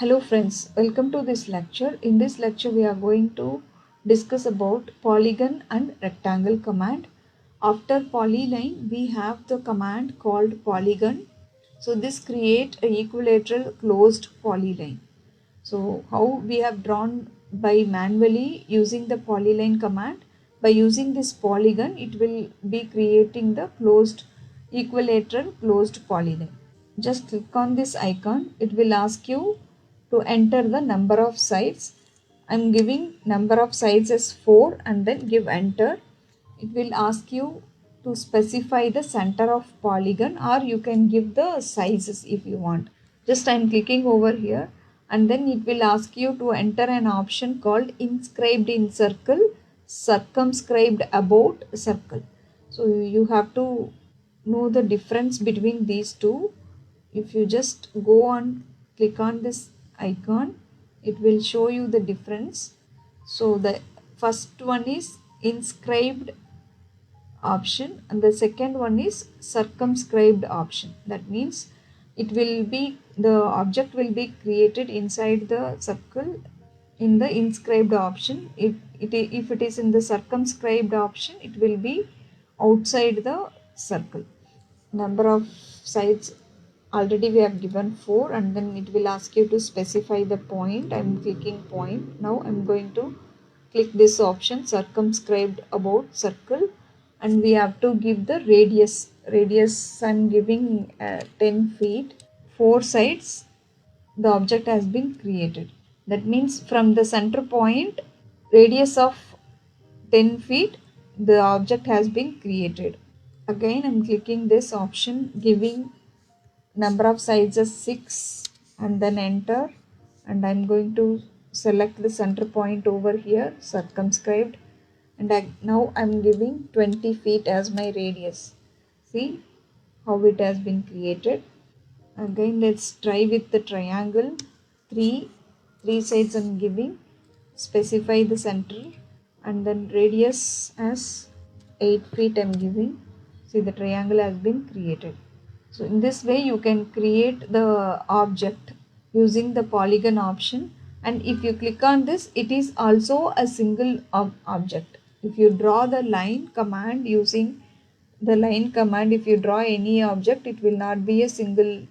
Hello friends, welcome to this lecture. In this lecture we are going to discuss about polygon and rectangle command. After polyline we have the command called polygon. So this create a equilateral closed polyline. So how we have drawn by manually using the polyline command. By using this polygon it will be creating the closed equilateral closed polyline. Just click on this icon. It will ask you to enter the number of sides. I'm giving number of sides as 4 and then give enter. It will ask you to specify the center of polygon, or you can give the sizes if you want. Just I'm clicking over here and then it will ask you to enter an option called inscribed in circle, circumscribed about circle. So you have to know the difference between these two. If you just go on click on this icon, it will show you the difference. So the first one is inscribed option and the second one is circumscribed option. That means the object will be created inside the circle in the inscribed option. If it is in the circumscribed option, it will be outside the circle. Number of sides already we have given 4 and then it will ask you to specify the point. I'm clicking point. Now I'm going to click this option circumscribed about circle and we have to give the radius I'm giving 10 feet. 4 sides the object has been created. That means from the center point radius of 10 feet the object has been created. Again I'm clicking this option giving number of sides as 6 and then enter, and I'm going to select the center point over here circumscribed, and now I'm giving 20 feet as my radius. See how it has been created. Again let's try with the triangle. Three sides I'm giving, specify the center, and then radius as 8 feet I'm giving. See, the triangle has been created. So in this way you can create the object using the polygon option, and if you click on this it is also a single object. If you draw the line command using the line command, if you draw any object it will not be a single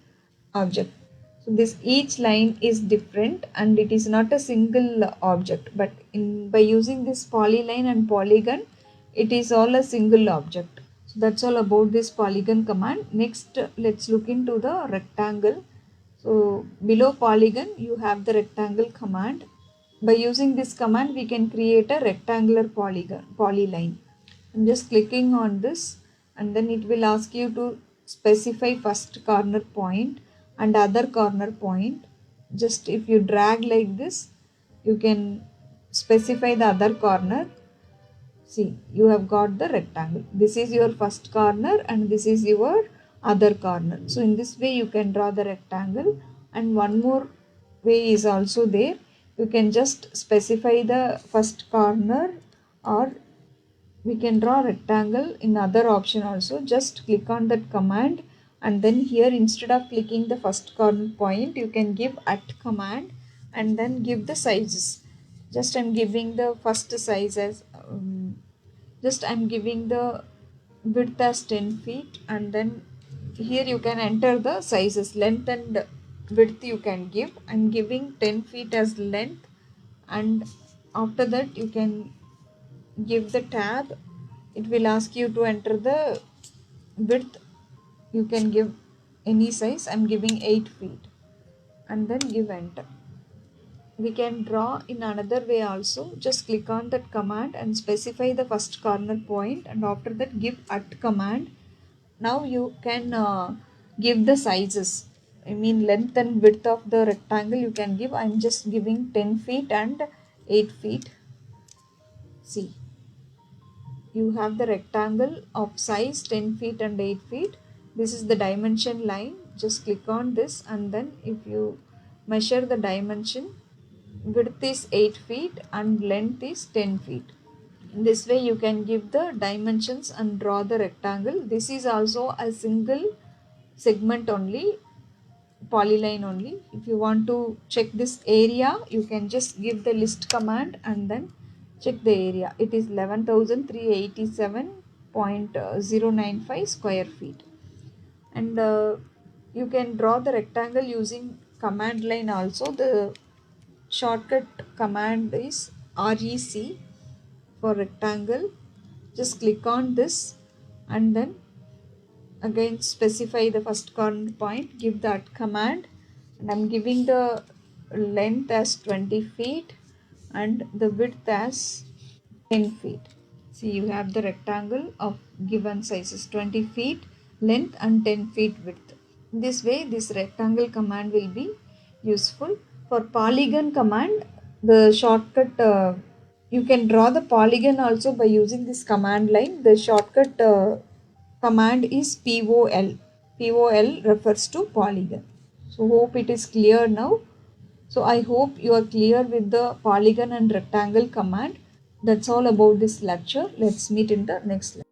object. So this each line is different and it is not a single object, but by using this polyline and polygon it is all a single object. So that's all about this polygon command. Next let's look into the rectangle. So below polygon you have the rectangle command. By using this command we can create a rectangular polyline. I'm just clicking on this and then it will ask you to specify first corner point and other corner point. Just if you drag like this you can specify the other corner. See, you have got the rectangle. This is your first corner and this is your other corner. So in this way you can draw the rectangle, and one more way is also there. You can just specify the first corner, or we can draw rectangle in other option also. Just click on that command and then here instead of clicking the first corner point you can give at command and then give the sizes. Just I'm giving the first size as I'm giving the width as 10 feet, and then here you can enter the sizes, length and width you can give. I'm giving 10 feet as length, and after that you can give the tab. It will ask you to enter the width. You can give any size. I'm giving 8 feet and then give enter. We can draw in another way also. Just click on that command and specify the first corner point, and after that give at command. Now you can give the sizes. I mean length and width of the rectangle you can give. I'm just giving 10 feet and 8 feet. See, you have the rectangle of size 10 feet and 8 feet. This is the dimension line. Just click on this and then if you measure the dimension, width is 8 feet and length is 10 feet. In this way you can give the dimensions and draw the rectangle. This is also a single segment only. polyline only. If you want to check this area, you can just give the list command and then check the area. It is 11,387.095 square feet. And you can draw the rectangle using command line also. The shortcut command is REC for rectangle. Just click on this and then again specify the first corner point, give that command, and I'm giving the length as 20 feet and the width as 10 feet. See, you have the rectangle of given sizes 20 feet length and 10 feet width. This way this rectangle command will be useful. For polygon command, the shortcut you can draw the polygon also by using this command line. The shortcut command is POL. POL refers to polygon. So hope it is clear now. So I hope you are clear with the polygon and rectangle command. That's all about this lecture. Let's meet in the next lecture.